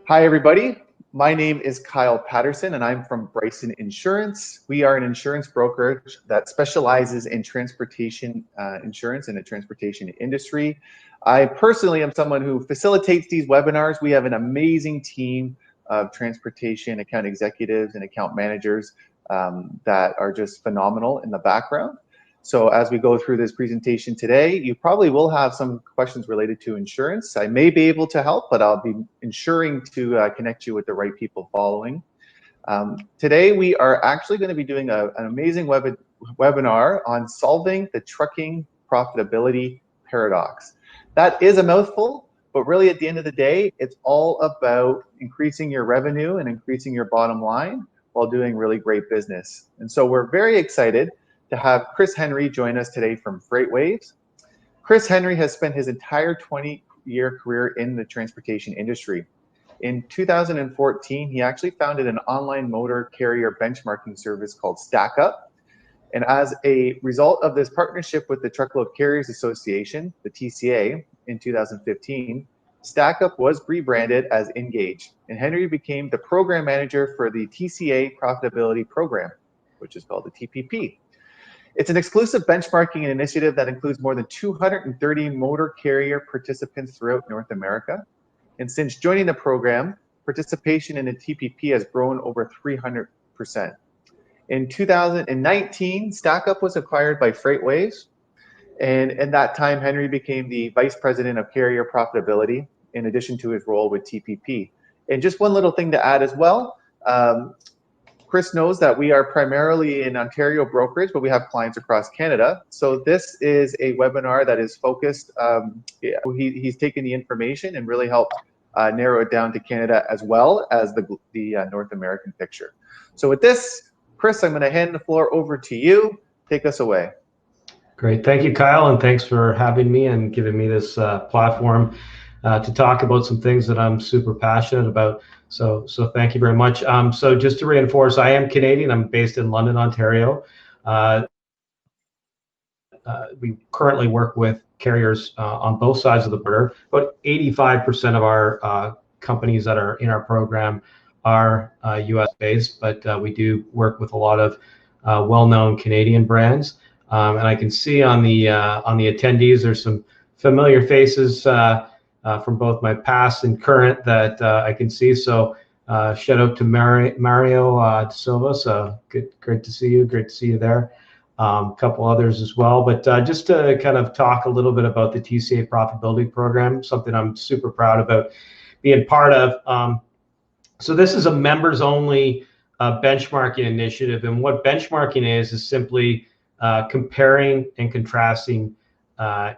Hi, everybody. My name is Kyle Patterson, and I'm from Bryson Insurance. We are an insurance brokerage that specializes in transportation insurance in the transportation industry. I personally am someone who facilitates these webinars. We have an amazing team of transportation account executives and account managers that are just phenomenal in the background. So as we go through this presentation today, you probably will have some questions related to insurance. I may be able to help, but I'll be ensuring to connect you with the right people following. Today, we are actually going to be doing an amazing webinar on solving the trucking profitability paradox. That is a mouthful, but really at the end of the day, it's all about increasing your revenue and increasing your bottom line while doing really great business. And so we're very excited to have Chris Henry join us today from FreightWaves. Chris Henry has spent his entire 20-year career in the transportation industry. In 2014, he actually founded an online motor carrier benchmarking service called StackUp. And as a result of this partnership with the Truckload Carriers Association, the TCA, in 2015, StackUp was rebranded as Engage, and Henry became the program manager for the TCA Profitability Program, which is called the TPP. It's an exclusive benchmarking initiative that includes more than 230 motor carrier participants throughout North America. And since joining the program, participation in the TPP has grown over 300%. In 2019, StackUp was acquired by FreightWaves. And at that time, Henry became the Vice President of Carrier Profitability, in addition to his role with TPP. And just one little thing to add as well, Chris knows that we are primarily in Ontario brokerage, but we have clients across Canada. So this is a webinar that is focused, he's taken the information and really helped narrow it down to Canada as well as the North American picture. So with this, Chris, I'm gonna hand the floor over to you. Take us away. Great, thank you, Kyle, and thanks for having me and giving me this platform to talk about some things that I'm super passionate about. So thank you very much. So just to reinforce, I am Canadian. I'm based in London, Ontario. We currently work with carriers on both sides of the border. About 85% of our companies that are in our program are US based, but we do work with a lot of well-known Canadian brands. And I can see on the attendees, there's some familiar faces from both my past and current that I can see. So shout out to Mario De Silva. So great to see you. Great to see you there. A couple others as well. But just to kind of talk a little bit about the TCA Profitability Program, something I'm super proud about being part of. So this is a members-only benchmarking initiative. And what benchmarking is simply comparing and contrasting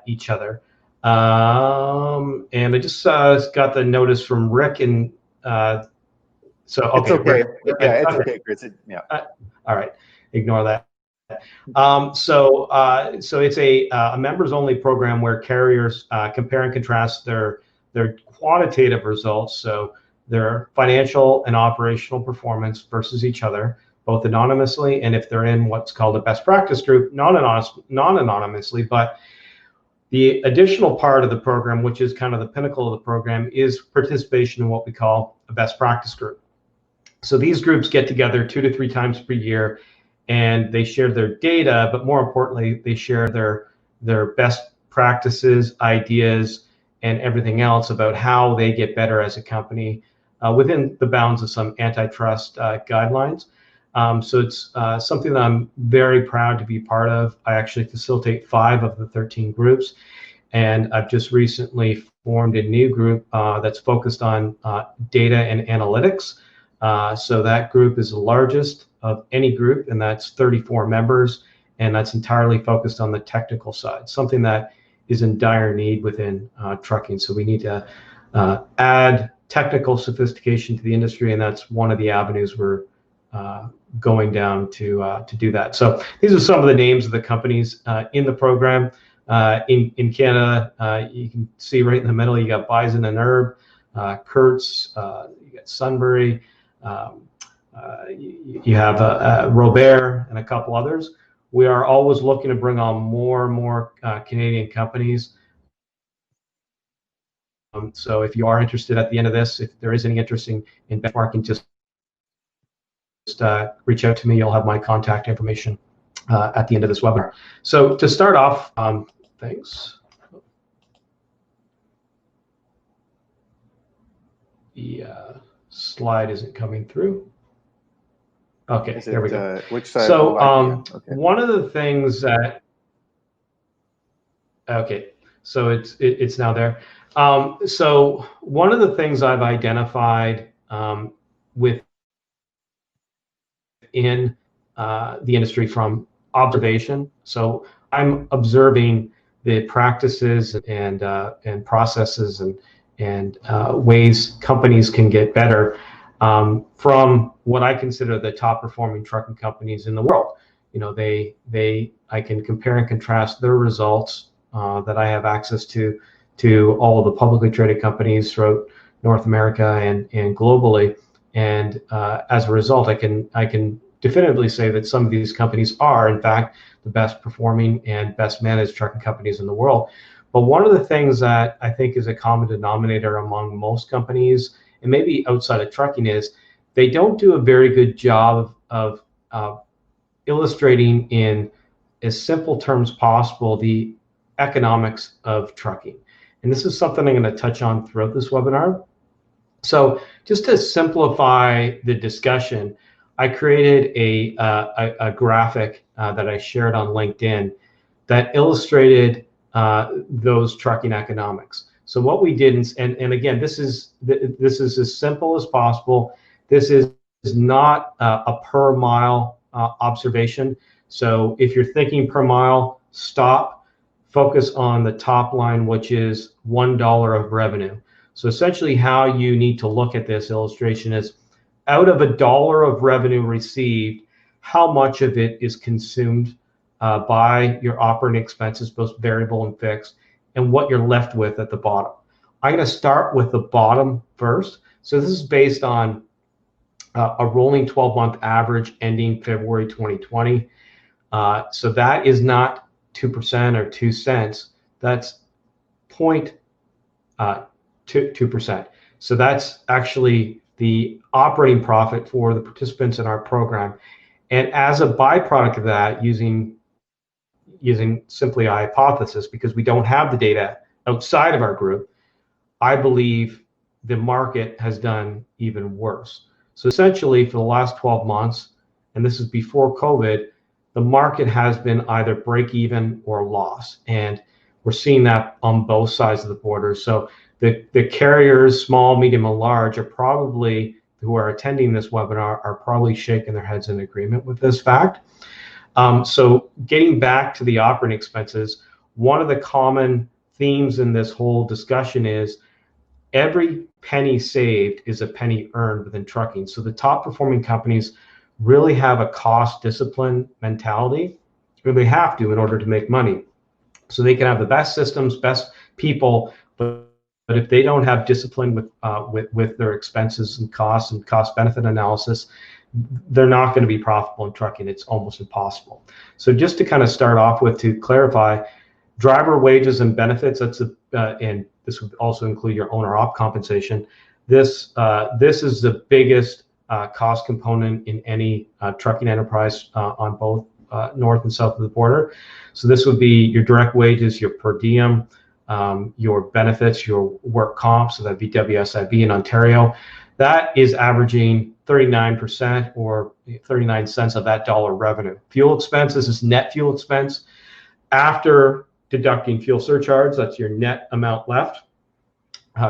each other. And I just got the notice from Rick, and so okay. It's okay. Rick, Yeah, it's okay, Chris. Yeah. All right, ignore that. So it's a members-only program where carriers compare and contrast their quantitative results, so their financial and operational performance versus each other, both anonymously and if they're in what's called a best practice group, non-anonymously. But the additional part of the program, which is kind of the pinnacle of the program, is participation in what we call a best practice group. So these groups get together 2 to 3 times per year, and they share their data, but more importantly, they share their best practices, ideas, and everything else about how they get better as a company within the bounds of some antitrust guidelines. So it's something that I'm very proud to be part of. I actually facilitate 5 of the 13 groups, and I've just recently formed a new group that's focused on data and analytics. So that group is the largest of any group, and that's 34 members, and that's entirely focused on the technical side, something that is in dire need within trucking. So we need to add technical sophistication to the industry, and that's one of the avenues we're going down to do that. So these are some of the names of the companies in the program. In Canada, you can see right in the middle, you got Bison and Herb, Kurtz, you got Sunbury, you have Robert and a couple others. We are always looking to bring on more and more Canadian companies. So if you are interested at the end of this, if there is any interest in benchmarking, just reach out to me. You'll have my contact information at the end of this webinar. So to start off, thanks. The slide isn't coming through. Okay, there we go. Which side? So okay. one of the things that, okay, so it's now there. So one of the things I've identified within the industry from observation. So I'm observing the practices and processes and ways companies can get better from what I consider the top performing trucking companies in the world. You know, I can compare and contrast their results that I have access to all of the publicly traded companies throughout North America and globally. And as a result, I can definitively say that some of these companies are, in fact, the best performing and best managed trucking companies in the world. But one of the things that I think is a common denominator among most companies, and maybe outside of trucking, is they don't do a very good job of illustrating in as simple terms possible the economics of trucking. And this is something I'm going to touch on throughout this webinar. So just to simplify the discussion, I created a graphic that I shared on LinkedIn that illustrated those trucking economics. So what we did, and again, this is as simple as possible. This is not a per mile observation. So if you're thinking per mile, stop, focus on the top line, which is $1 of revenue. So essentially how you need to look at this illustration is, out of $1 of revenue received, how much of it is consumed by your operating expenses, both variable and fixed, and what you're left with at the bottom. I'm going to start with the bottom first. So this is based on a rolling 12-month average ending February 2020. So that is not 2% or 2 cents. That's 0.2%. So that's actually the operating profit for the participants in our program. And as a byproduct of that, using simply a hypothesis, because we don't have the data outside of our group, I believe the market has done even worse. So essentially for the last 12 months, and this is before COVID, the market has been either break even or loss. And we're seeing that on both sides of the border. So the carriers, small, medium, and large, are probably, who are attending this webinar, are probably shaking their heads in agreement with this fact. So getting back to the operating expenses, one of the common themes in this whole discussion is every penny saved is a penny earned within trucking. So the top performing companies really have a cost discipline mentality, or they have to in order to make money. So they can have the best systems, best people, but if they don't have discipline with their expenses and cost benefit analysis, they're not going to be profitable in trucking. It's almost impossible. So just to kind of start off with, to clarify, driver wages and benefits, that's and this would also include your owner op compensation. This is the biggest cost component in any trucking enterprise on both north and south of the border. So this would be your direct wages, your per diem, your benefits, your work comp, so that'd be WSIB in Ontario. That is averaging 39% or 39 cents of that dollar revenue. Fuel expenses is net fuel expense. After deducting fuel surcharge, that's your net amount left.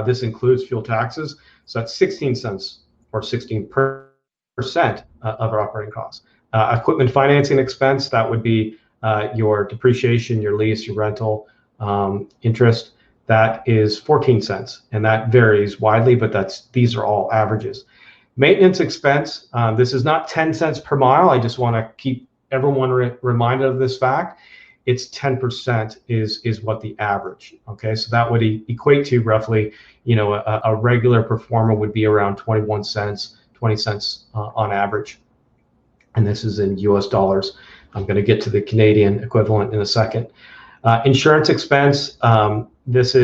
This includes fuel taxes. So that's 16 cents or 16% of our operating costs. Equipment financing expense, that would be your depreciation, your lease, your rental, interest. That is 14 cents, and that varies widely, but these are all averages. Maintenance expense, this is not 10 cents per mile. I just want to keep everyone reminded of this fact. It's 10% is what the average. Okay, so that would equate to roughly, a regular performer would be around 21 cents, 20 cents on average. And this is in US dollars. I'm going to get to the Canadian equivalent in a second. Insurance expense, this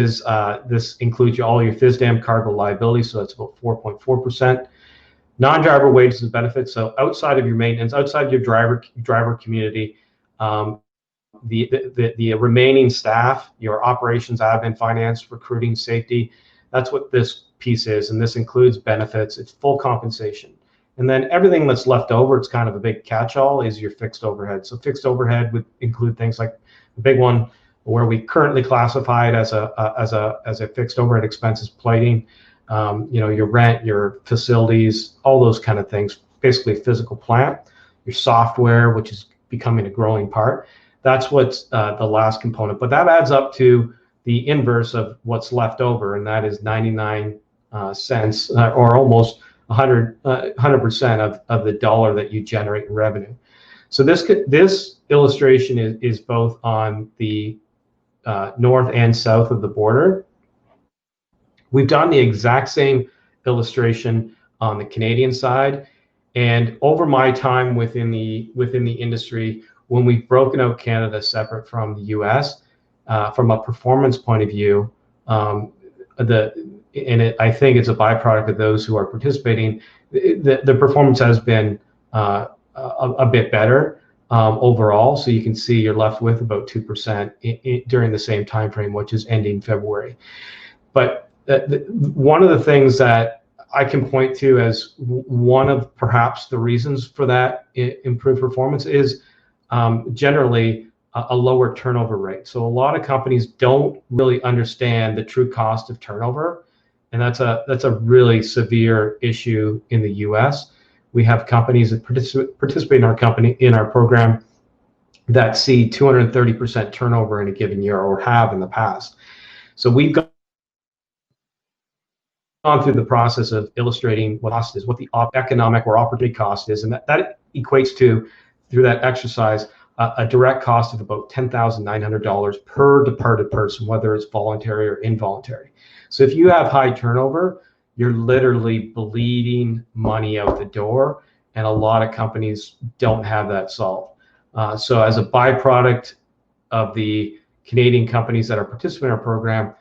includes all your FISDAM cargo liability, so that's about 4.4%. Non-driver wages and benefits, so outside of your maintenance, outside your driver community, the remaining staff, your operations, admin, finance, recruiting, safety, that's what this piece is, and this includes benefits. It's full compensation. And then everything that's left over, it's kind of a big catch-all, is your fixed overhead. So fixed overhead would include things like the big one where we currently classify it as a fixed overhead expenses, plating, your rent, your facilities, all those kind of things, basically physical plant, your software, which is becoming a growing part. That's what's the last component, but that adds up to the inverse of what's left over, and that is 99 cents or almost 100% of the dollar that you generate in revenue. So this illustration is both on the north and south of the border. We've done the exact same illustration on the Canadian side, and over my time within the industry, when we've broken out Canada separate from the U.S., from a performance point of view, I think it's a byproduct of those who are participating. The performance has been a bit better overall. So you can see you're left with about 2% during the same time frame, which is ending February. But one of the things that I can point to as one of perhaps the reasons for that improved performance is generally a lower turnover rate. So a lot of companies don't really understand the true cost of turnover, and that's a really severe issue in the U.S. We have companies that participate in our program that see 230% turnover in a given year, or have in the past. So we've gone through the process of illustrating what cost is, what the economic or opportunity cost is, and that equates to, through that exercise, a direct cost of about $10,900 per departed person, whether it's voluntary or involuntary. So if you have high turnover, you're literally bleeding money out the door, and a lot of companies don't have that solved. So as a byproduct of the Canadian companies that are participating in our program,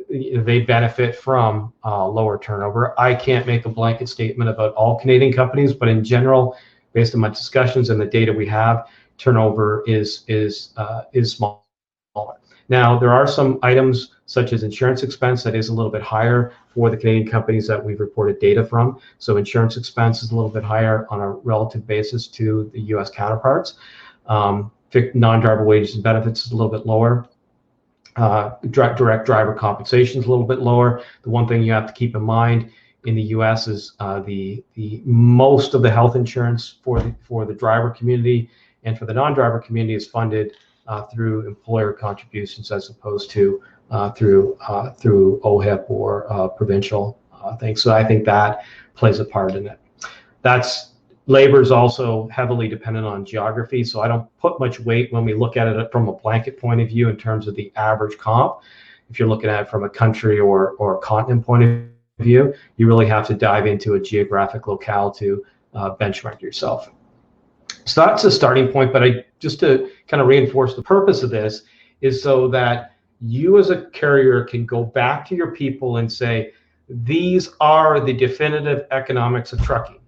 they benefit from lower turnover. I can't make a blanket statement about all Canadian companies, but in general, based on my discussions and the data we have, turnover is smaller. Now, there are some items such as insurance expense that is a little bit higher for the Canadian companies that we've reported data from. So insurance expense is a little bit higher on a relative basis to the U.S. counterparts. Non-driver wages and benefits is a little bit lower. Direct driver compensation is a little bit lower. The one thing you have to keep in mind in the U.S. is the most of the health insurance for the driver community and for the non-driver community is funded through employer contributions, as opposed to through OHIP or provincial things. So I think that plays a part in it. Labor is also heavily dependent on geography, so I don't put much weight when we look at it from a blanket point of view in terms of the average comp. If you're looking at it from a country or a continent point of view, you really have to dive into a geographic locale to benchmark yourself. So that's a starting point, but just to kind of reinforce the purpose of this is so that you as a carrier can go back to your people and say, these are the definitive economics of trucking.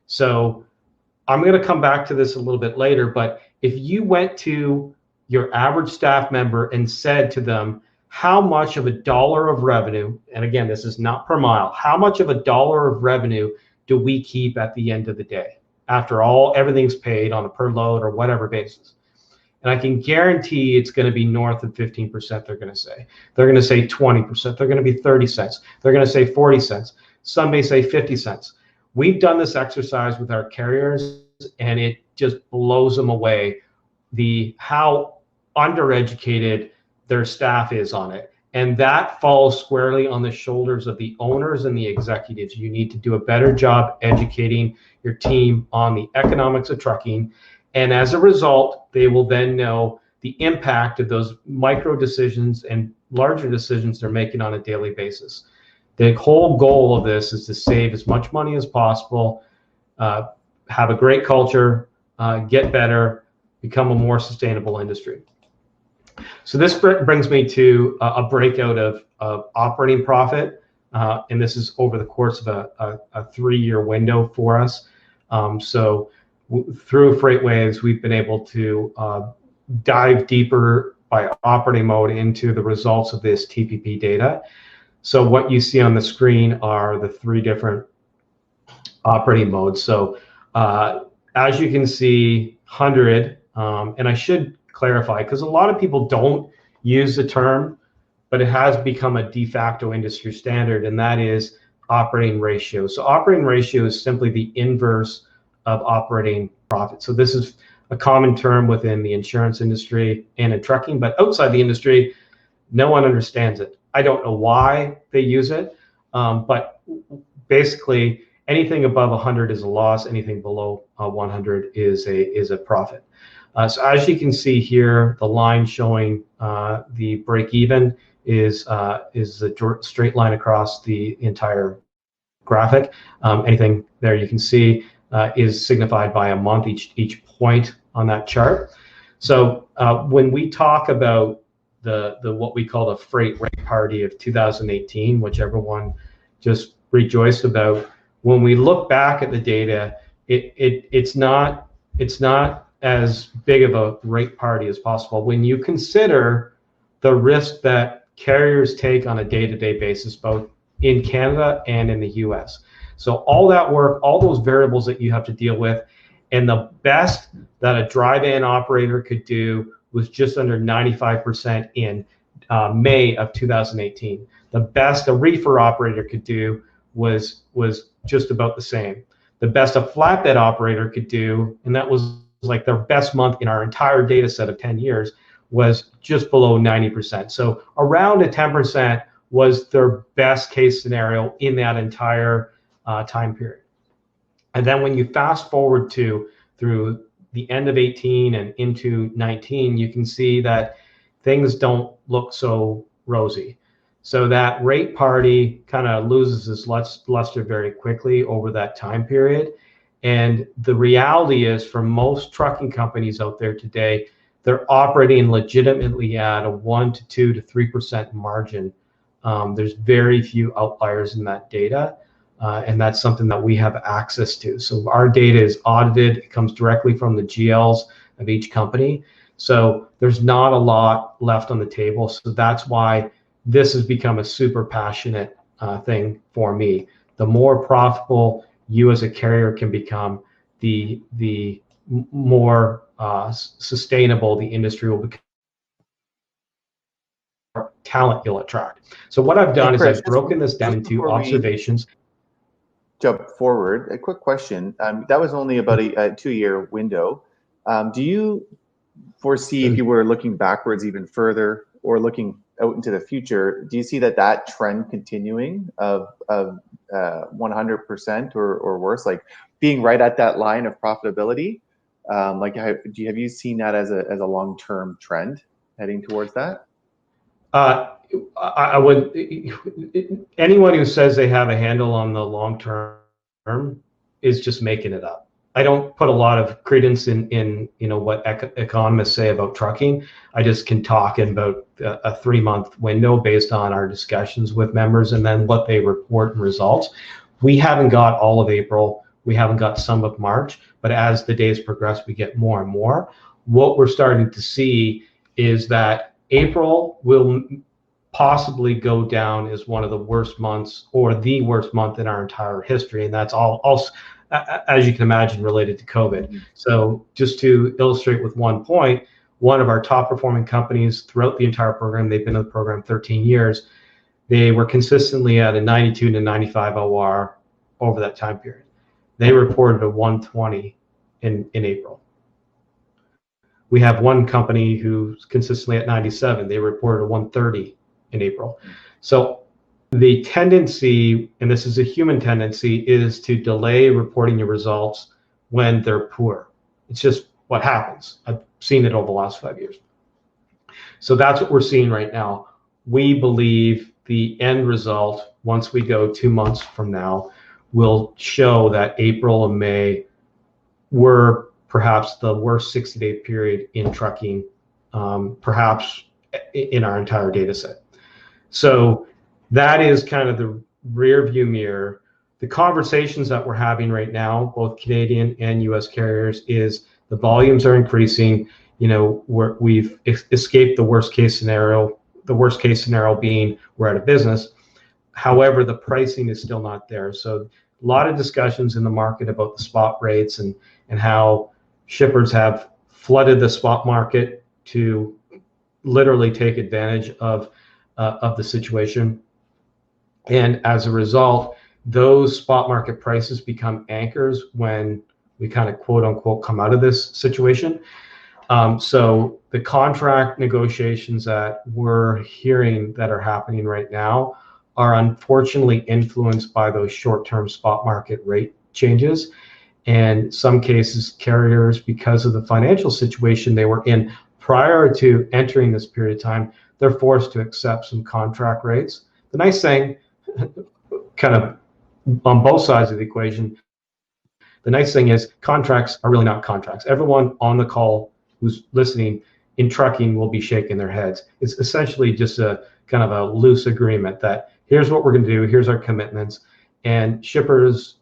So I'm going to come back to this a little bit later, but if you went to your average staff member and said to them, how much of a dollar of revenue, and again, this is not per mile, how much of a dollar of revenue do we keep at the end of the day, after everything's paid on a per load or whatever basis? And I can guarantee it's going to be north of 15%. They're going to say 20%. They're going to be 30 cents. They're going to say 40 cents. Some may say 50 cents. We've done this exercise with our carriers, and it just blows them away how undereducated their staff is on it. And that falls squarely on the shoulders of the owners and the executives. You need to do a better job educating your team on the economics of trucking. And as a result, they will then know the impact of those micro decisions and larger decisions they're making on a daily basis. The whole goal of this is to save as much money as possible, have a great culture, get better, become a more sustainable industry. So this brings me to a breakout of operating profit, and this is over the course of a 3-year window for us. So through FreightWaves, we've been able to dive deeper by operating mode into the results of this TPP data. So what you see on the screen are the 3 different operating modes. So as you can see, 100, and I should clarify, because a lot of people don't use the term, but it has become a de facto industry standard, and that is operating ratio. So operating ratio is simply the inverse of operating profit. So this is a common term within the insurance industry and in trucking, but outside the industry, no one understands it. I don't know why they use it, but basically anything above 100 is a loss. Anything below 100 is a profit. So as you can see here, the line showing the break even is the straight line across the entire graphic. Anything there you can see is signified by a month each point on that chart. So when we talk about the what we call the freight rate party of 2018, which everyone just rejoiced about, when we look back at the data, it's not as big of a rate party as possible when you consider the risk that carriers take on a day-to-day basis, both in Canada and in the US. So all that work, all those variables that you have to deal with, and the best that a dry van operator could do was just under 95% in May of 2018. The best a reefer operator could do was just about the same. The best a flatbed operator could do, and that was like their best month in our entire data set of 10 years, was just below 90%. So around a 10% was their best case scenario in that entire time period. And then when you fast forward through the end of 18 and into 19, you can see that things don't look so rosy. So that rate party kind of loses its luster very quickly over that time period. And the reality is, for most trucking companies out there today, they're operating legitimately at a 1 to 2 to 3% margin. There's very few outliers in that data, and that's something that we have access to. So our data is audited. It comes directly from the GLs of each company. So there's not a lot left on the table. So that's why this has become a super passionate thing for me. The more profitable you as a carrier can become, the more sustainable the industry will become, talent you'll attract. So what I've done is I've broken this down into observations. Jump forward, a quick question. That was only about a 2-year window. Do you foresee, if you were looking backwards even further or looking out into the future, do you see that trend continuing of 100% or worse, like being right at that line of profitability? Like, have you seen that as a long-term trend heading towards that? I would. Anyone who says they have a handle on the long term is just making it up. I don't put a lot of credence in what economists say about trucking. I just can talk in about a 3-month window based on our discussions with members and then what they report in results. We haven't got all of April. We haven't got some of March, but as the days progress, we get more and more. What we're starting to see is that April will possibly go down as one of the worst months or the worst month in our entire history, and that's all as you can imagine, related to COVID. So just to illustrate with one point, one of our top performing companies throughout the entire program, they've been in the program 13 years, they were consistently at a 92 to 95 OR over that time period. They reported a 120 in April. We have one company who's consistently at 97. They reported a 130 in April. So the tendency, and this is a human tendency, is to delay reporting your results when they're poor. It's just what happens. I've seen it over the last 5 years. So that's what we're seeing right now. We believe the end result, once we go 2 months from now, will show that April and May were perhaps the worst 60-day period in trucking, perhaps in our entire data set. So that is kind of the rear view mirror. The conversations that we're having right now, both Canadian and US carriers, is the volumes are increasing. We've escaped the worst case scenario being we're out of business. However, the pricing is still not there. So a lot of discussions in the market about the spot rates and how shippers have flooded the spot market to literally take advantage of the situation. And as a result, those spot market prices become anchors when we kind of quote unquote come out of this situation. So the contract negotiations that we're hearing that are happening right now are unfortunately influenced by those short-term spot market rate changes. And some cases, carriers, because of the financial situation they were in prior to entering this period of time, they're forced to accept some contract rates. The nice thing, kind of on both sides of the equation, the nice thing is contracts are really not contracts. Everyone on the call who's listening in trucking will be shaking their heads. It's essentially just a kind of a loose agreement that here's what we're going to do, here's our commitments. And shippers,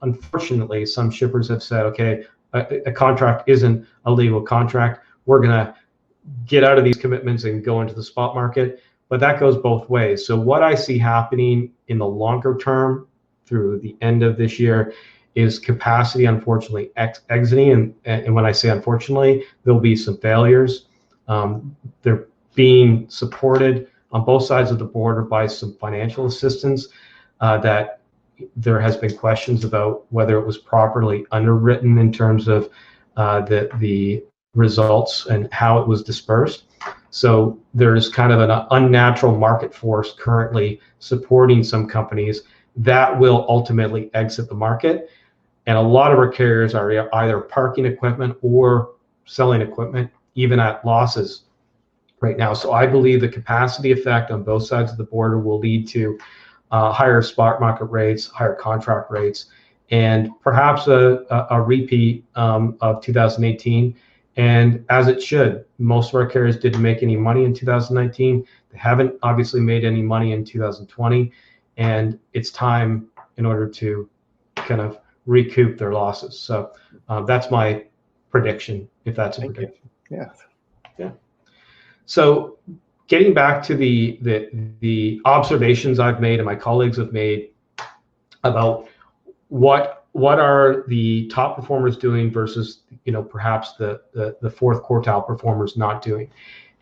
unfortunately, some shippers have said, okay, a contract isn't a legal contract. We're going to get out of these commitments and go into the spot market. But that goes both ways. So what I see happening in the longer term through the end of this year is capacity, unfortunately, exiting. And when I say unfortunately, there'll be some failures. They're being supported on both sides of the border by some financial assistance that there has been questions about whether it was properly underwritten in terms of the results and how it was dispersed. So there's kind of an unnatural market force currently supporting some companies that will ultimately exit the market. And a lot of our carriers are either parking equipment or selling equipment, even at losses right now. So I believe the capacity effect on both sides of the border will lead to higher spot market rates, higher contract rates, and perhaps a repeat of 2018. And as it should, most of our carriers didn't make any money in 2019. They haven't obviously made any money in 2020. And it's time in order to kind of recoup their losses. So that's my prediction, if that's a prediction. Yeah. Yeah. So getting back to the observations I've made and my colleagues have made about what are the top performers doing versus perhaps the fourth quartile performers not doing,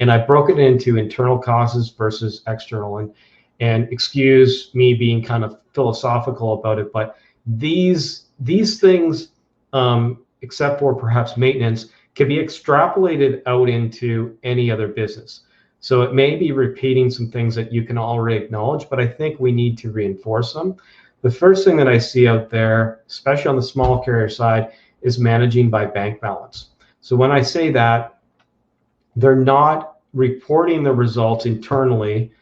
and I broke it into internal causes versus external. And excuse me being kind of philosophical about it, but these things, except for perhaps maintenance, can be extrapolated out into any other business. So it may be repeating some things that you can already acknowledge, but I think we need to reinforce them. The first thing that I see out there, especially on the small carrier side, is managing by bank balance. So when I say that, they're not reporting the results internally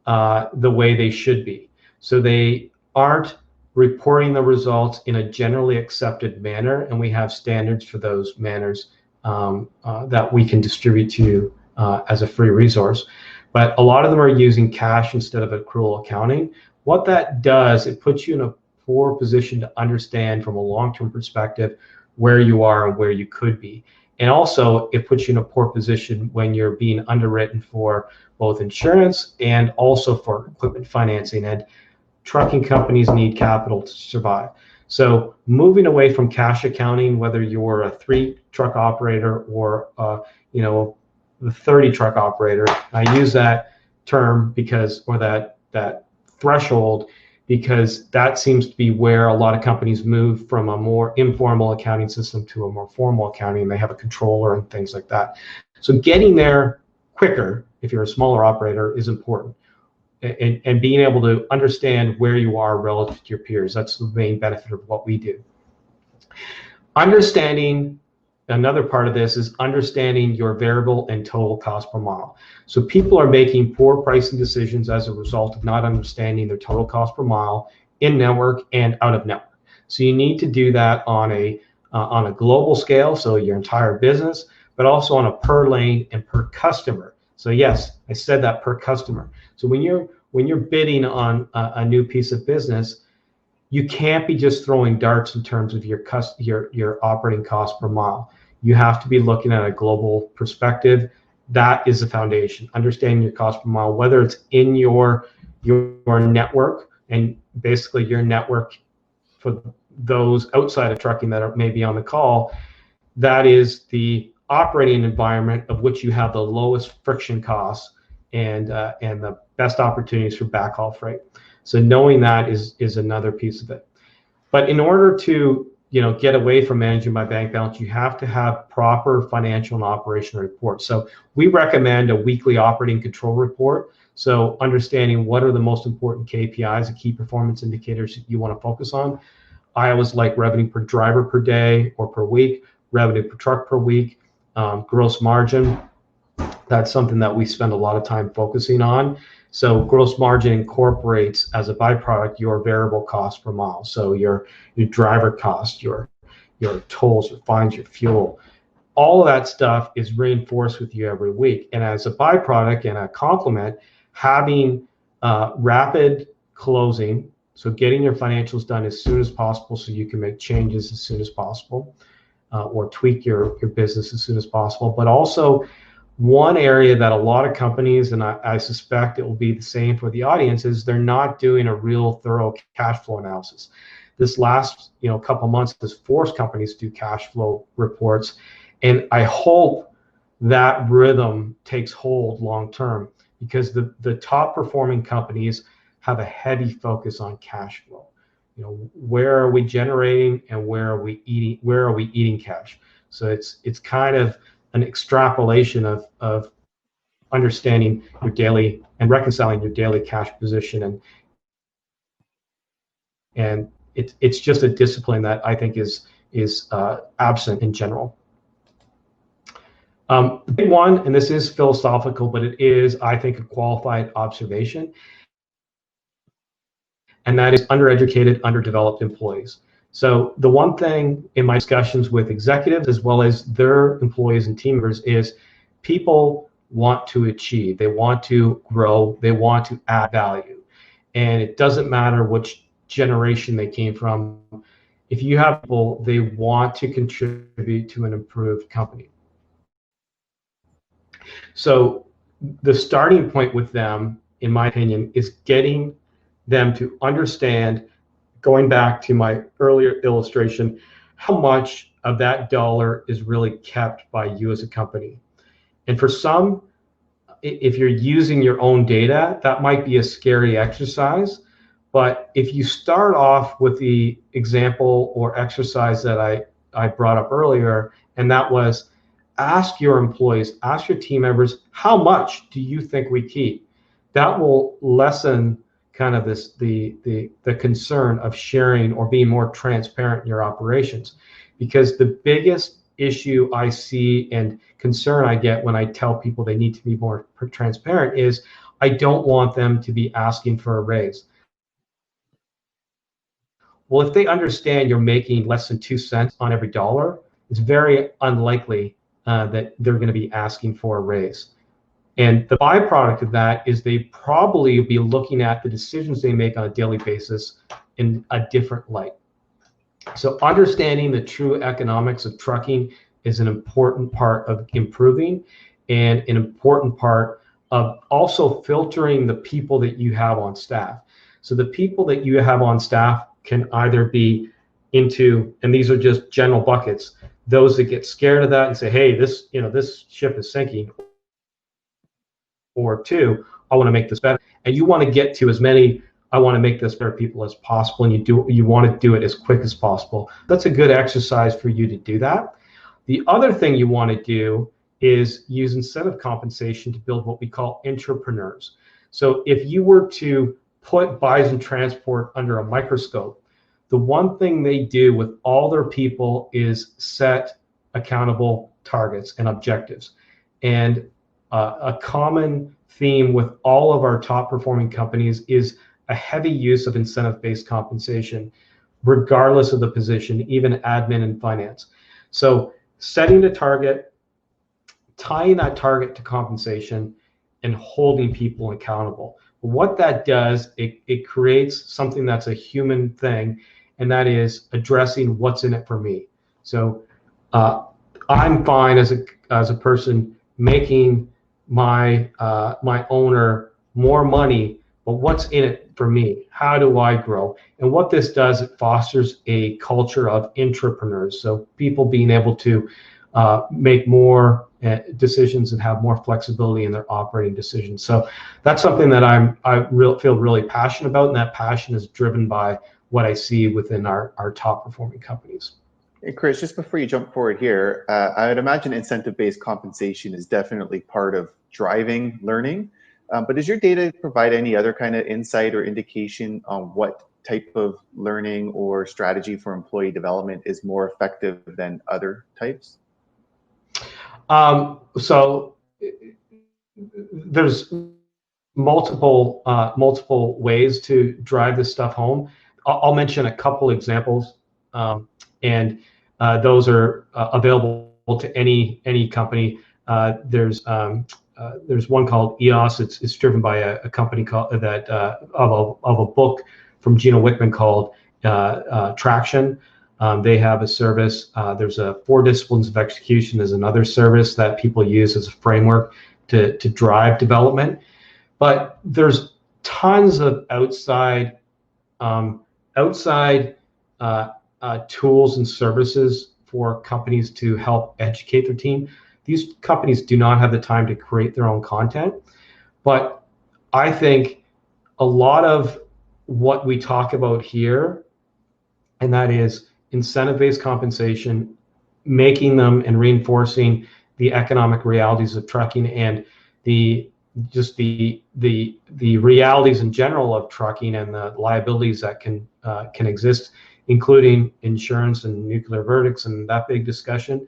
the way they should be. So they aren't reporting the results in a generally accepted manner, and we have standards for those manners that we can distribute to you as a free resource. But a lot of them are using cash instead of accrual accounting. What that does, it puts you in a poor position to understand from a long-term perspective where you are and where you could be. And also, it puts you in a poor position when you're being underwritten for both insurance and also for equipment financing. And trucking companies need capital to survive. So moving away from cash accounting, whether you're a 3-truck operator or the 30-truck operator, I use that term because, or that threshold, because that seems to be where a lot of companies move from a more informal accounting system to a more formal accounting. They have a controller and things like that. So getting there quicker, if you're a smaller operator, is important. And being able to understand where you are relative to your peers, that's the main benefit of what we do. Understanding, another part of this is understanding your variable and total cost per mile. So people are making poor pricing decisions as a result of not understanding their total cost per mile in network and out of network. So you need to do that on a global scale, so your entire business, but also on a per lane and per customer. So yes, I said that, per customer. So when you're bidding on a new piece of business, you can't be just throwing darts in terms of your operating cost per mile. You have to be looking at a global perspective. That is the foundation. Understanding your cost per mile, whether it's in your network, and basically your network for those outside of trucking that are maybe on the call, that is the operating environment of which you have the lowest friction costs and the best opportunities for backhaul freight. So knowing that is another piece of it. But in order to get away from managing my bank balance, you have to have proper financial and operational reports. So we recommend a weekly operating control report. So understanding what are the most important KPIs, the key performance indicators that you want to focus on. I always like revenue per driver per day or per week, revenue per truck per week, gross margin. That's something that we spend a lot of time focusing on. So gross margin incorporates as a byproduct your variable cost per mile. So your driver cost, your tolls, your fines, your fuel, all of that stuff is reinforced with you every week. And as a byproduct and a complement, having rapid closing, so getting your financials done as soon as possible so you can make changes as soon as possible, or tweak your business as soon as possible. But also, one area that a lot of companies, and I suspect it will be the same for the audience, is they're not doing a real thorough cash flow analysis. This last couple months has forced companies to do cash flow reports, and I hope that rhythm takes hold long term, because the top performing companies have a heavy focus on cash flow. Where are we generating and where are we eating cash? So it's kind of an extrapolation of understanding your daily and reconciling your daily cash position, and it's just a discipline that I think is absent in general. Big one, and this is philosophical, but it is, I think, a qualified observation, and that is undereducated, underdeveloped employees. So the one thing in my discussions with executives as well as their employees and team members is people want to achieve, they want to grow, they want to add value. And it doesn't matter which generation they came from. If you have people, they want to contribute to an improved company. So the starting point with them, in my opinion, is getting them to understand, going back to my earlier illustration, how much of that dollar is really kept by you as a company. And for some, if you're using your own data, that might be a scary exercise. But if you start off with the example or exercise that I brought up earlier, and that was, ask your employees, ask your team members, how much do you think we keep? That will lessen kind of the concern of sharing or being more transparent in your operations. Because the biggest issue I see and concern I get when I tell people they need to be more transparent is, I don't want them to be asking for a raise. Well, if they understand you're making less than 2 cents on every dollar, it's very unlikely that they're going to be asking for a raise. And the byproduct of that is they probably be looking at the decisions they make on a daily basis in a different light. So understanding the true economics of trucking is an important part of improving, and an important part of also filtering the people that you have on staff. So the people that you have on staff can either be into, and these are just general buckets, those that get scared of that and say, hey, this ship is sinking, or two, I want to make this better. And you want to get to as many, I want to make this better people as possible, and you want to do it as quick as possible. That's a good exercise for you to do that. The other thing you want to do is use incentive compensation to build what we call entrepreneurs. So if you were to put Bison Transport under a microscope, the one thing they do with all their people is set accountable targets and objectives. And a common theme with all of our top performing companies is a heavy use of incentive-based compensation, regardless of the position, even admin and finance. So setting the target, tying that target to compensation and holding people accountable. What that does, it creates something that's a human thing, and that is addressing what's in it for me. So I'm fine as a person making my my owner more money, but what's in it for me? How do I grow? And what this does, it fosters a culture of entrepreneurs. So people being able to make more decisions and have more flexibility in their operating decisions. So that's something that feel really passionate about, and that passion is driven by what I see within our top performing companies. Hey, Chris, just before you jump forward here, I would imagine incentive-based compensation is definitely part of driving learning. But does your data provide any other kind of insight or indication on what type of learning or strategy for employee development is more effective than other types? So there's multiple ways to drive this stuff home. I'll mention a couple examples, and those are available to any company. There's one called EOS. It's driven by a company called of a book from Gino Wickman called Traction. They have a service. There's a 4 disciplines of execution is another service that people use as a framework to drive development. But there's tons of outside tools and services for companies to help educate their team. These companies do not have the time to create their own content, but I think a lot of what we talk about here, and that is incentive-based compensation, making them and reinforcing the economic realities of trucking and the realities in general of trucking and the liabilities that can exist, including insurance and nuclear verdicts and that big discussion.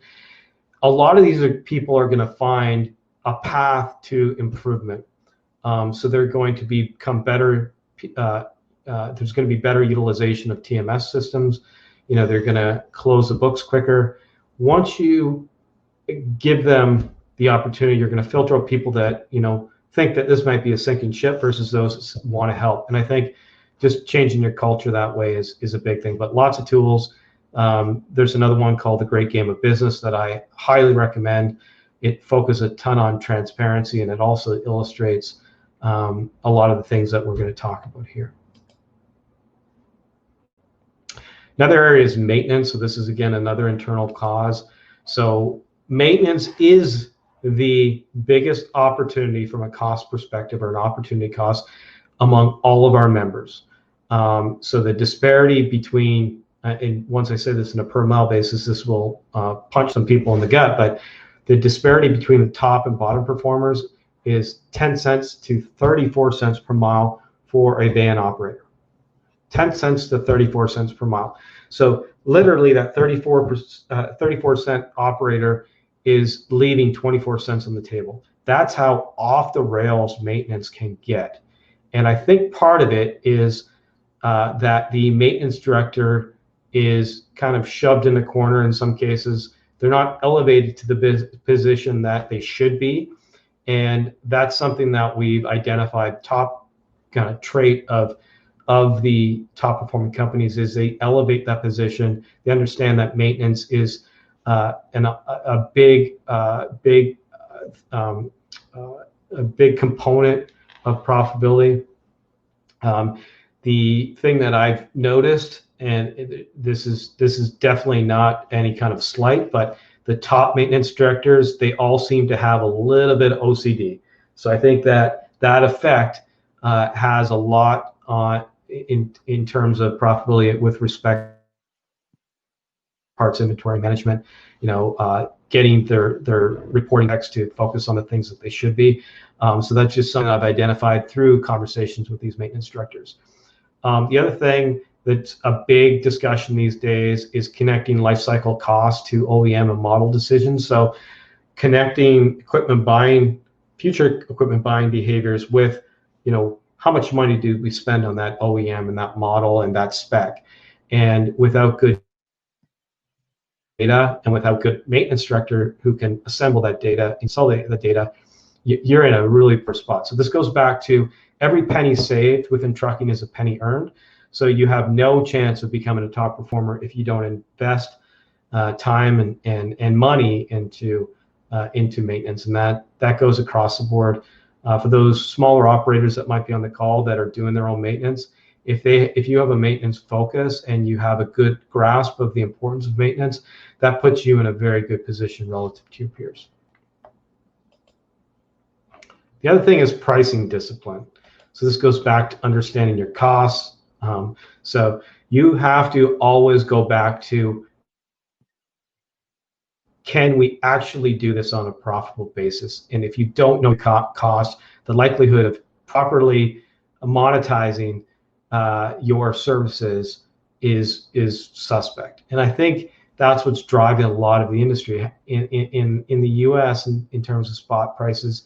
A lot of these people are going to find a path to improvement. So they're going to become better. There's going to be better utilization of TMS systems. They're going to close the books quicker. Once you give them the opportunity, you're going to filter out people that think that this might be a sinking ship versus those that want to help. And I think just changing your culture that way is a big thing. But lots of tools. There's another one called The Great Game of Business that I highly recommend. It focuses a ton on transparency, and it also illustrates a lot of the things that we're going to talk about here. Another area is maintenance. So this is, again, another internal cause. So maintenance is the biggest opportunity from a cost perspective, or an opportunity cost, among all of our members. So the disparity between, and once I say this in a per mile basis, this will punch some people in the gut, but the disparity between the top and bottom performers is 10 cents to 34 cents per mile for a van operator. 10 cents to 34 cents per mile. So literally that 34 cent operator is leaving 24 cents on the table. That's how off the rails maintenance can get. And I think part of it is that the maintenance director is kind of shoved in a corner in some cases. They're not elevated to the position that they should be. And that's something that we've identified. Top kind of trait of the top performing companies is they elevate that position. They understand that maintenance is a big component of profitability. The thing that I've noticed, and this is definitely not any kind of slight, but the top maintenance directors, they all seem to have a little bit of OCD. So I think that effect has a lot in terms of profitability with respect to parts inventory management, getting their reporting decks to focus on the things that they should be. So that's just something I've identified through conversations with these maintenance directors. The other thing that's a big discussion these days is connecting life cycle costs to OEM and model decisions. So connecting future equipment buying behaviors with, how much money do we spend on that OEM and that model and that spec? And without good data and without good maintenance director who can assemble that data, install the data, you're in a really poor spot. So this goes back to every penny saved within trucking is a penny earned. So you have no chance of becoming a top performer if you don't invest time and money into maintenance, and that goes across the board. For those smaller operators that might be on the call that are doing their own maintenance, if you have a maintenance focus and you have a good grasp of the importance of maintenance, that puts you in a very good position relative to your peers. The other thing is pricing discipline. So this goes back to understanding your costs. So you have to always go back to, can we actually do this on a profitable basis? And if you don't know cost, the likelihood of properly monetizing your services is suspect. And I think that's what's driving a lot of the industry in the US in terms of spot prices.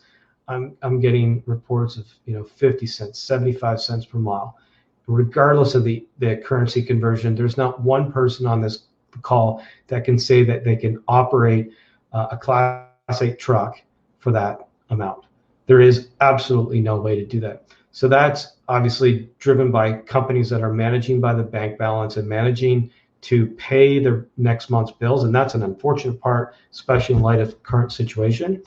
I'm getting reports of 50 cents, 75 cents per mile. Regardless of the currency conversion, there's not one person on this call that can say that they can operate a Class 8 truck for that amount. There is absolutely no way to do that. So that's obviously driven by companies that are managing by the bank balance and managing to pay their next month's bills, and that's an unfortunate part, especially in light of the current situation.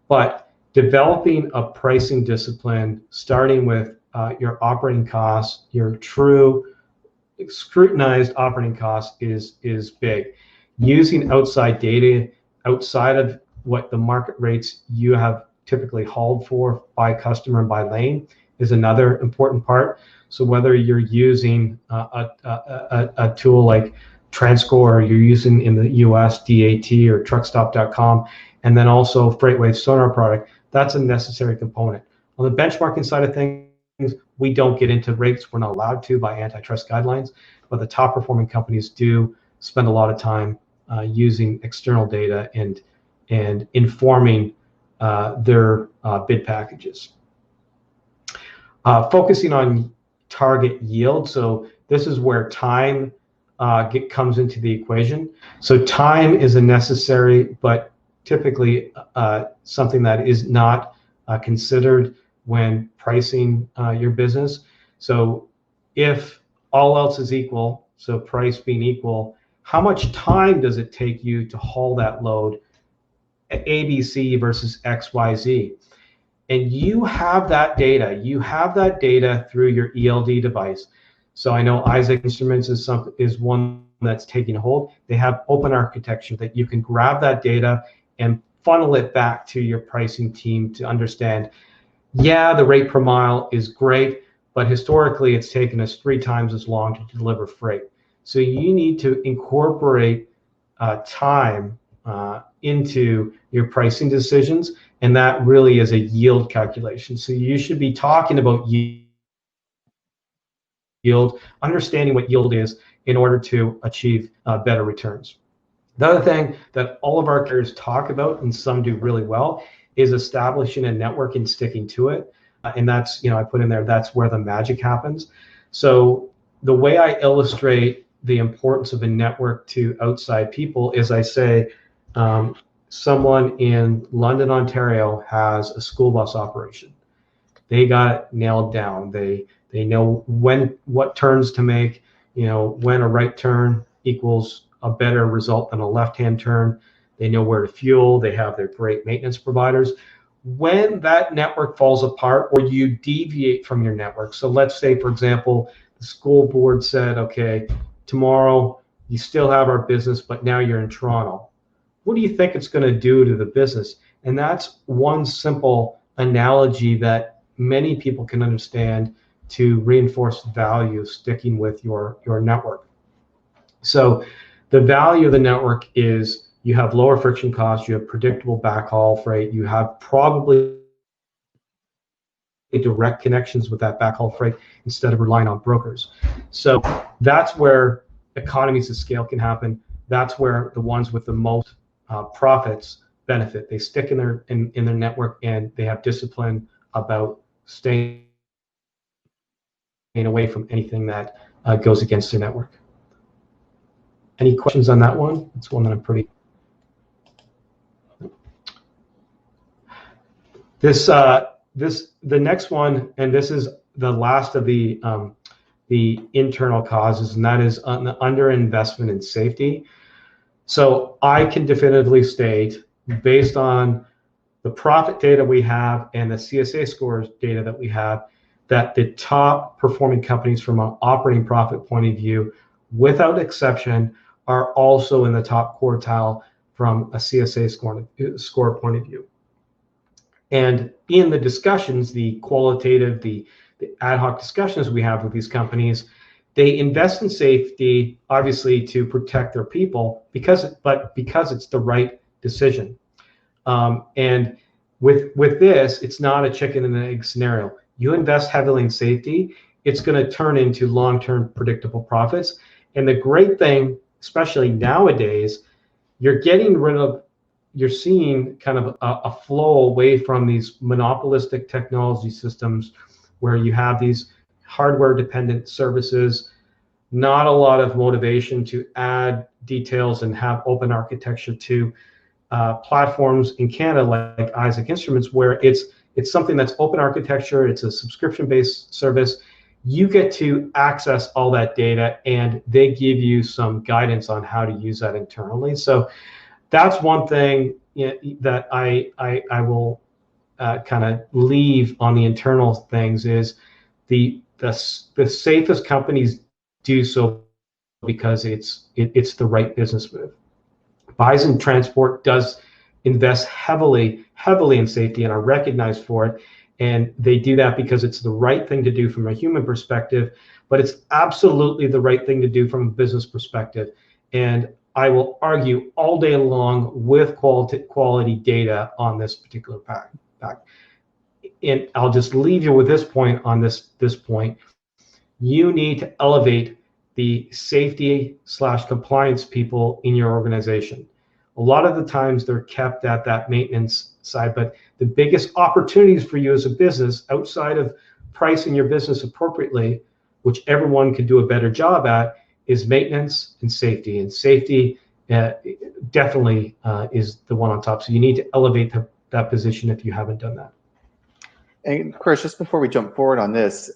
But developing a pricing discipline, starting with your operating costs, your true scrutinized operating costs is big. Using outside data outside of what the market rates you have typically hauled for by customer and by lane is another important part. So whether you're using a tool like Transcore, or you're using in the US DAT or truckstop.com, and then also FreightWaves Sonar product, that's a necessary component. On the benchmarking side of things, we don't get into rates. We're not allowed to by antitrust guidelines, but the top performing companies do spend a lot of time using external data and informing their bid packages. Focusing on target yield. So this is where time comes into the equation. So time is a necessary, but typically something that is not considered when pricing your business. So if all else is equal, so price being equal, how much time does it take you to haul that load at ABC versus XYZ? And you have that data. You have that data through your ELD device. So I know Isaac Instruments is one that's taking hold. They have open architecture that you can grab that data and funnel it back to your pricing team to understand, yeah, the rate per mile is great, but historically it's taken us 3 times as long to deliver freight. So you need to incorporate time into your pricing decisions, and that really is a yield calculation. So you should be talking about yield, understanding what yield is in order to achieve better returns. The other thing that all of our carriers talk about, and some do really well, is establishing a network and sticking to it. And that's, I put in there, that's where the magic happens. So the way I illustrate the importance of a network to outside people is I say, someone in London, Ontario has a school bus operation. They got it nailed down. They know what turns to make, when a right turn equals a better result than a left-hand turn. They know where to fuel. They have their great maintenance providers. When that network falls apart or you deviate from your network, so let's say, for example, the school board said, okay, tomorrow you still have our business, but now you're in Toronto. What do you think it's going to do to the business? And that's one simple analogy that many people can understand to reinforce the value of sticking with your network. So the value of the network is you have lower friction costs, you have predictable backhaul freight, you have probably direct connections with that backhaul freight instead of relying on brokers. So that's where economies of scale can happen. That's where the ones with the most profits benefit. They stick in their network, and they have discipline about staying away from anything that goes against their network. Any questions on that one? It's one that I'm pretty. The next one, and this is the last of the internal causes, and that is the underinvestment in safety. So I can definitively state, based on the profit data we have and the CSA scores data that we have, that the top performing companies from an operating profit point of view, without exception, are also in the top quartile from a CSA score point of view. And in the discussions, the qualitative, the ad hoc discussions we have with these companies, they invest in safety, obviously, to protect their people, because it's the right decision. And with this, it's not a chicken and egg scenario. You invest heavily in safety, it's going to turn into long-term predictable profits. And the great thing, especially nowadays, you're seeing kind of a flow away from these monopolistic technology systems where you have these hardware-dependent services, not a lot of motivation to add details and have open architecture to platforms in Canada like Isaac Instruments, where it's something that's open architecture, it's a subscription-based service. You get to access all that data, and they give you some guidance on how to use that internally. So that's one thing that I will kind of leave on the internal things, is the safest companies do so because it's the right business move. Bison Transport does invest heavily in safety and are recognized for it, and they do that because it's the right thing to do from a human perspective, but it's absolutely the right thing to do from a business perspective. And I will argue all day long with quality data on this particular pack. And I'll just leave you with this point on this point. You need to elevate the safety/compliance people in your organization. A lot of the times they're kept at that maintenance side, but the biggest opportunities for you as a business, outside of pricing your business appropriately, which everyone can do a better job at, is maintenance and safety. And safety definitely is the one on top. So you need to elevate that position if you haven't done that. And Chris, just before we jump forward on this,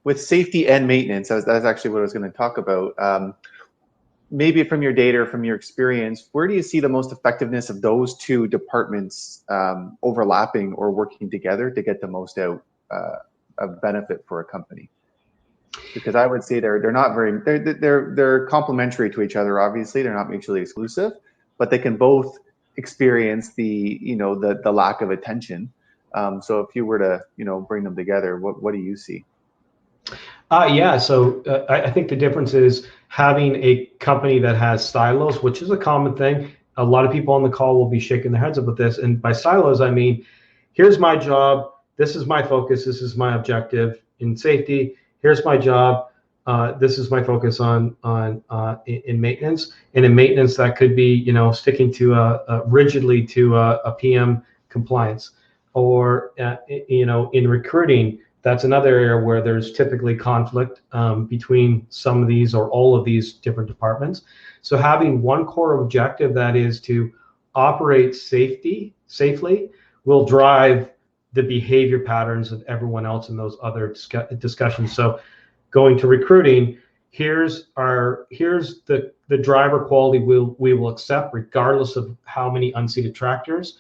with safety and maintenance, that's actually what I was going to talk about. Maybe from your data or from your experience, where do you see the most effectiveness of those two departments overlapping or working together to get the most out of benefit for a company? Because I would say they're not very, they're complementary to each other. Obviously, they're not mutually exclusive, but they can both experience the lack of attention. So if you were to bring them together, what do you see? Yeah, so I think the difference is having a company that has silos, which is a common thing. A lot of people on the call will be shaking their heads about this. And by silos, I mean, here's my job, this is my focus, this is my objective in safety. Here's my job, this is my focus in maintenance. And in maintenance, that could be sticking to rigidly to a PM compliance, or in recruiting. That's another area where there's typically conflict between some of these or all of these different departments. So having one core objective, that is to operate safely, will drive the behavior patterns of everyone else in those other discussions. So going to recruiting, here's the driver quality we will accept regardless of how many unseated tractors.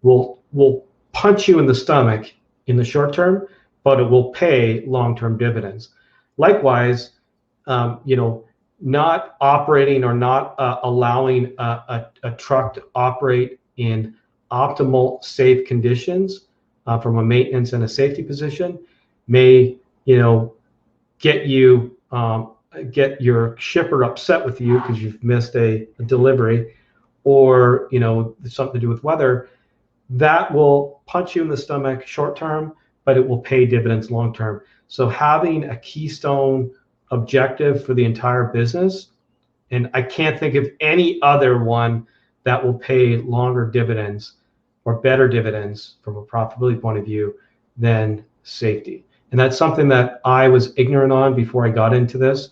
We'll punch you in the stomach in the short term, but it will pay long-term dividends. Likewise, not operating or not allowing a truck to operate in optimal safe conditions from a maintenance and a safety position may get your shipper upset with you because you've missed a delivery, or something to do with weather. That will punch you in the stomach short term, but it will pay dividends long term. So having a keystone objective for the entire business, and I can't think of any other one that will pay longer dividends or better dividends from a profitability point of view than safety. And that's something that I was ignorant on before I got into this.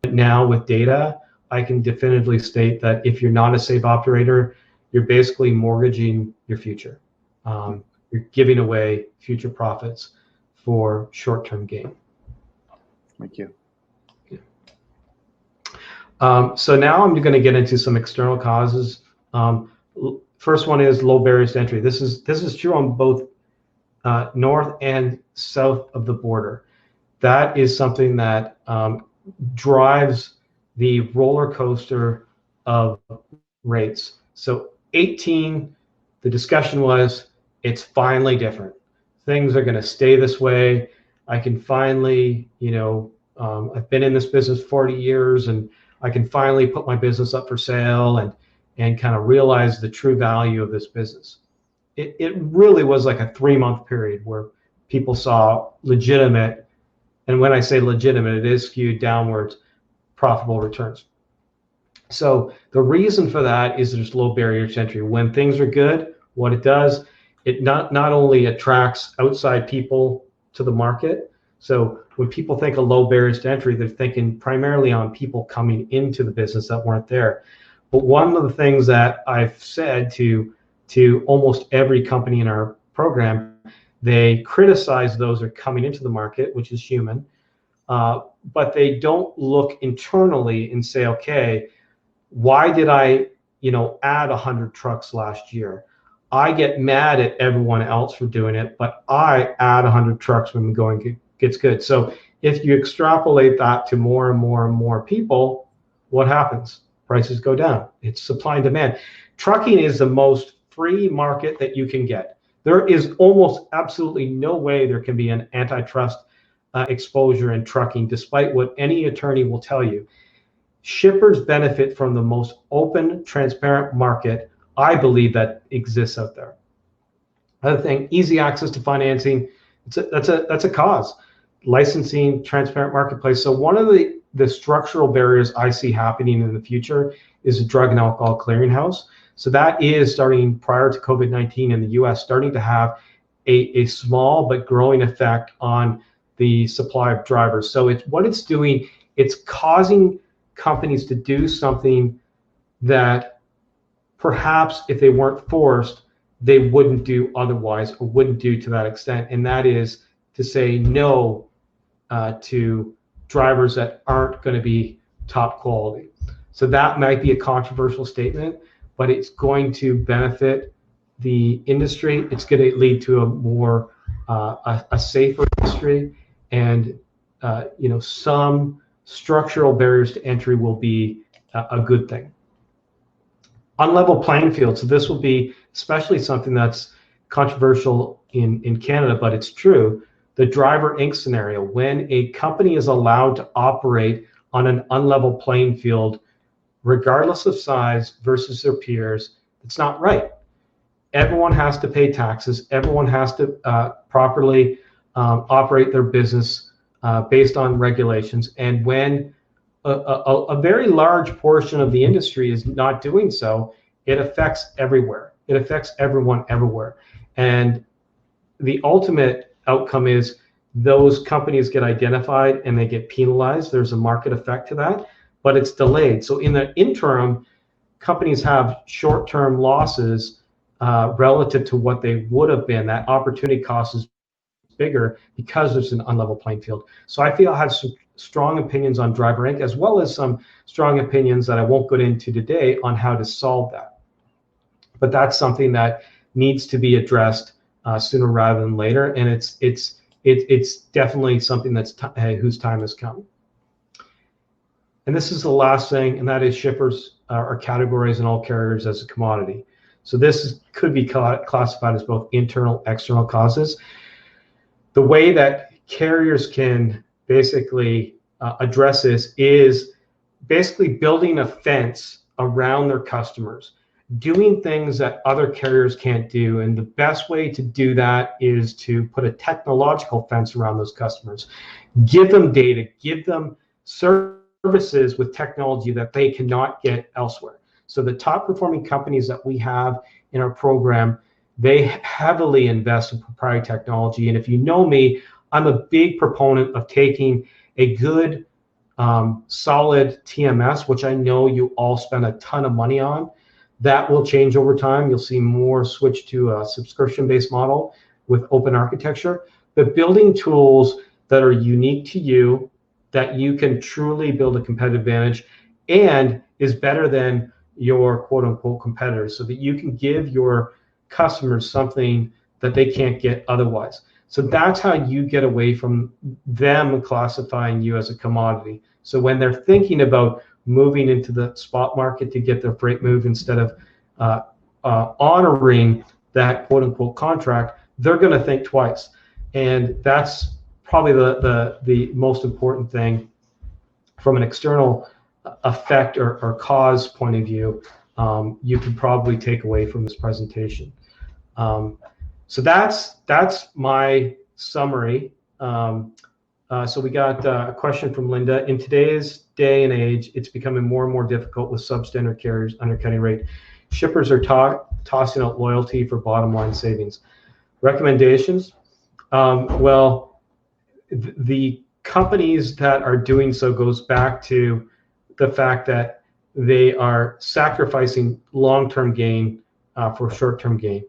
But now with data, I can definitively state that if you're not a safe operator, you're basically mortgaging your future. You're giving away future profits for short-term gain. Thank you. So now I'm going to get into some external causes. First one is low barriers to entry. This is true on both north and south of the border. That is something that drives the roller coaster of rates. So 18, the discussion was, it's finally different. Things are going to stay this way. I can finally, I've been in this business 40 years, and I can finally put my business up for sale and kind of realize the true value of this business. It really was like a 3-month period where people saw legitimate, and when I say legitimate, it is skewed downwards, profitable returns. So the reason for that is there's low barriers to entry. When things are good, what it does, it not only attracts outside people to the market. So when people think of low barriers to entry, they're thinking primarily on people coming into the business that weren't there. But one of the things that I've said to almost every company in our program, they criticize those who are coming into the market, which is human, but they don't look internally and say, okay, why did I, add 100 trucks last year? I get mad at everyone else for doing it, but I add 100 trucks when the going gets good. So if you extrapolate that to more and more and more people, what happens? Prices go down. It's supply and demand. Trucking is the most free market that you can get. There is almost absolutely no way there can be an antitrust exposure in trucking, despite what any attorney will tell you. Shippers benefit from the most open, transparent market, I believe, that exists out there. Another thing, easy access to financing, that's a cause. Licensing, transparent marketplace. So one of the structural barriers I see happening in the future is a drug and alcohol clearinghouse. So that is starting prior to COVID-19 in the US, starting to have a small but growing effect on the supply of drivers. So what it's doing, it's causing companies to do something that perhaps if they weren't forced, they wouldn't do otherwise, or wouldn't do to that extent. And that is to say no to drivers that aren't going to be top quality. So that might be a controversial statement, but it's going to benefit the industry. It's going to lead to a more a safer industry, and some structural barriers to entry will be a good thing. Unlevel playing field. So this will be especially something that's controversial in Canada, but it's true. The driver Inc. scenario, when a company is allowed to operate on an unlevel playing field, regardless of size versus their peers, it's not right. Everyone has to pay taxes. Everyone has to properly operate their business based on regulations. And when a very large portion of the industry is not doing so, it affects everywhere. It affects everyone everywhere. And the ultimate outcome is those companies get identified and they get penalized. There's a market effect to that, but it's delayed. So in the interim, companies have short-term losses relative to what they would have been. That opportunity cost is bigger because there's an unlevel playing field. So I feel I have some strong opinions on Driver Inc., as well as some strong opinions that I won't go into today on how to solve that. But that's something that needs to be addressed sooner rather than later, and it's definitely something that's whose time has come. And this is the last thing, and that is shippers are categorizing all carriers as a commodity. So this could be classified as both internal, external causes. The way that carriers can basically address this is basically building a fence around their customers, doing things that other carriers can't do. And the best way to do that is to put a technological fence around those customers, give them data, give them services with technology that they cannot get elsewhere. So the top performing companies that we have in our program, they heavily invest in proprietary technology. And if you know me, I'm a big proponent of taking a good solid TMS, which I know you all spend a ton of money on. That will change over time. You'll see more switch to a subscription-based model with open architecture. But building tools that are unique to you, that you can truly build a competitive advantage and is better than your quote-unquote competitors, so that you can give your customers something that they can't get otherwise. So that's how you get away from them classifying you as a commodity. So when they're thinking about moving into the spot market to get their freight move instead of honoring that quote-unquote contract, they're going to think twice. And that's probably the most important thing from an external effect or cause point of view. You can probably take away from this presentation. So that's my summary. So we got a question from Linda. In today's day and age, it's becoming more and more difficult with substandard carriers undercutting rate. Shippers are tossing out loyalty for bottom line savings. Recommendations? Well, the companies that are doing so goes back to the fact that they are sacrificing long-term gain for short-term gain.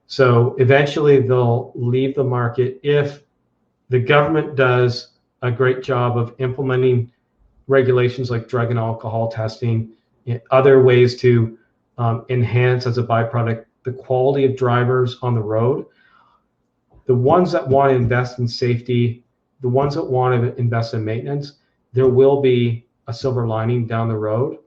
So eventually they'll leave the market if the government does a great job of implementing regulations like drug and alcohol testing, other ways to enhance as a byproduct the quality of drivers on the road. The ones that want to invest in safety, the ones that want to invest in maintenance, there will be a silver lining down the road.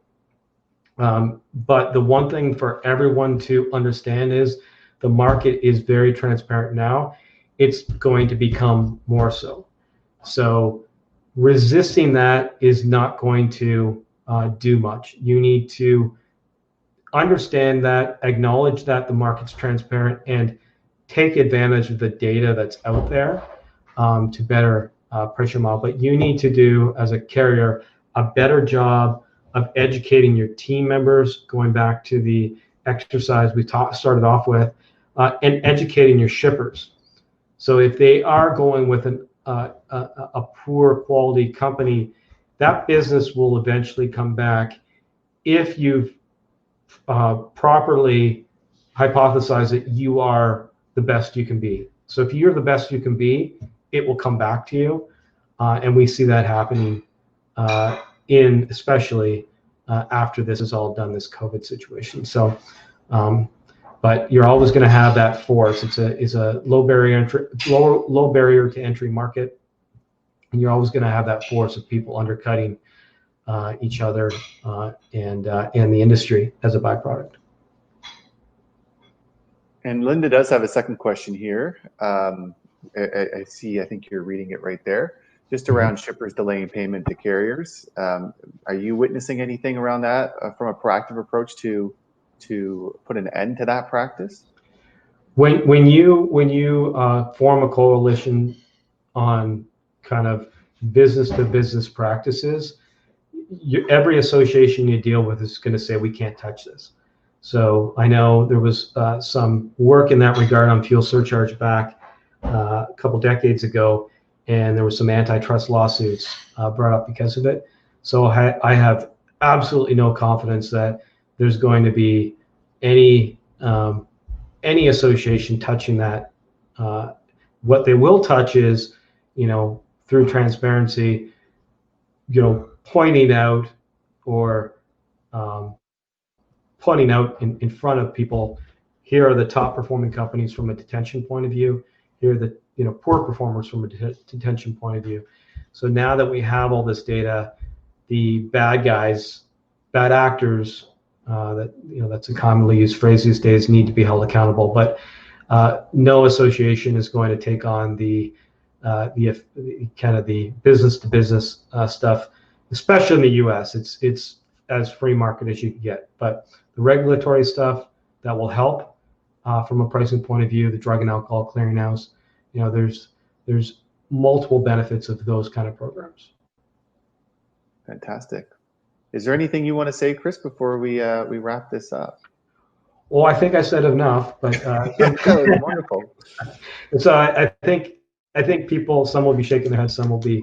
But the one thing for everyone to understand is the market is very transparent now. It's going to become more so. So resisting that is not going to do much. You need to understand that, acknowledge that the market's transparent, and take advantage of the data that's out there to better price your model. But you need to do, as a carrier, a better job of educating your team members, going back to the exercise we started off with, and educating your shippers. So if they are going with a poor quality company, that business will eventually come back if you've properly hypothesized that you are the best you can be. So if you're the best you can be, it will come back to you. And we see that happening especially after this is all done, this COVID situation. So, but you're always going to have that force. It's a low barrier to entry market, and you're always going to have that force of people undercutting each other and the industry as a byproduct. And Linda does have a second question here. I see, I think you're reading it right there, just around shippers delaying payment to carriers. Are you witnessing anything around that from a proactive approach to put an end to that practice? When you form a coalition on kind of business to business practices, every association you deal with is going to say we can't touch this. So I know there was some work in that regard on fuel surcharge back a couple decades ago, and there were some antitrust lawsuits brought up because of it. So I have absolutely no confidence that there's going to be any association touching that. What they will touch is, through transparency, pointing out or pointing out in front of people, here are the top performing companies from a detention point of view. Here are the poor performers from a detention point of view. So now that we have all this data, the bad guys, bad actors, that's a commonly used phrase these days, need to be held accountable. But no association is going to take on the kind of the business to business stuff, especially in the U.S. It's as free market as you can get. But the regulatory stuff that will help from a pricing point of view, the drug and alcohol clearinghouse, there's multiple benefits of those kind of programs. Fantastic. Is there anything you want to say, Chris, before we wrap this up? Well, I think I said enough, but that was wonderful. So I think people, some will be shaking their heads, some will be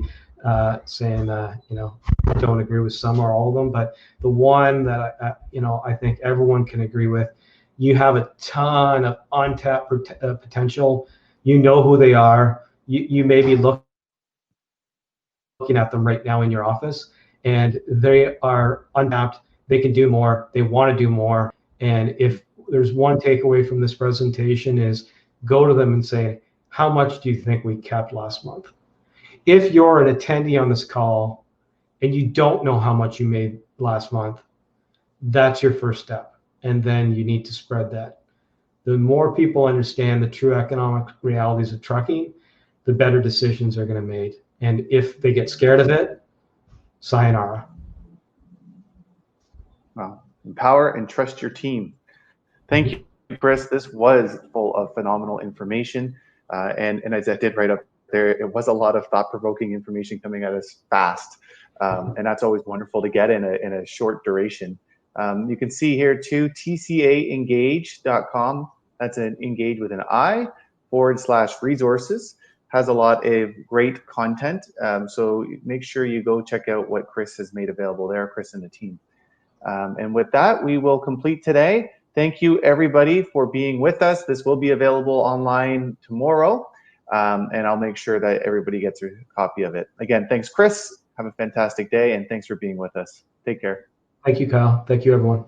saying, don't agree with some or all of them, but the one that I think everyone can agree with, you have a ton of untapped potential. You know who they are. You may be looking at them right now in your office, and they are untapped. They can do more. They want to do more. And if there's one takeaway from this presentation is go to them and say, how much do you think we kept last month? If you're an attendee on this call and you don't know how much you made last month, that's your first step. And then you need to spread that. The more people understand the true economic realities of trucking, the better decisions are going to be made. And if they get scared of it, sayonara. Wow. Empower and trust your team. Thank you, Chris. This was full of phenomenal information. And as I did right up there, it was a lot of thought-provoking information coming at us fast. And that's always wonderful to get in a short duration. You can see here too, tcaengage.com. That's an engage with an I /resources. Has a lot of great content. So make sure you go check out what Chris has made available there, Chris and the team. And with that, we will complete today. Thank you, everybody, for being with us. This will be available online tomorrow, and I'll make sure that everybody gets a copy of it. Again, thanks, Chris. Have a fantastic day, and thanks for being with us. Take care. Thank you, Kyle. Thank you, everyone.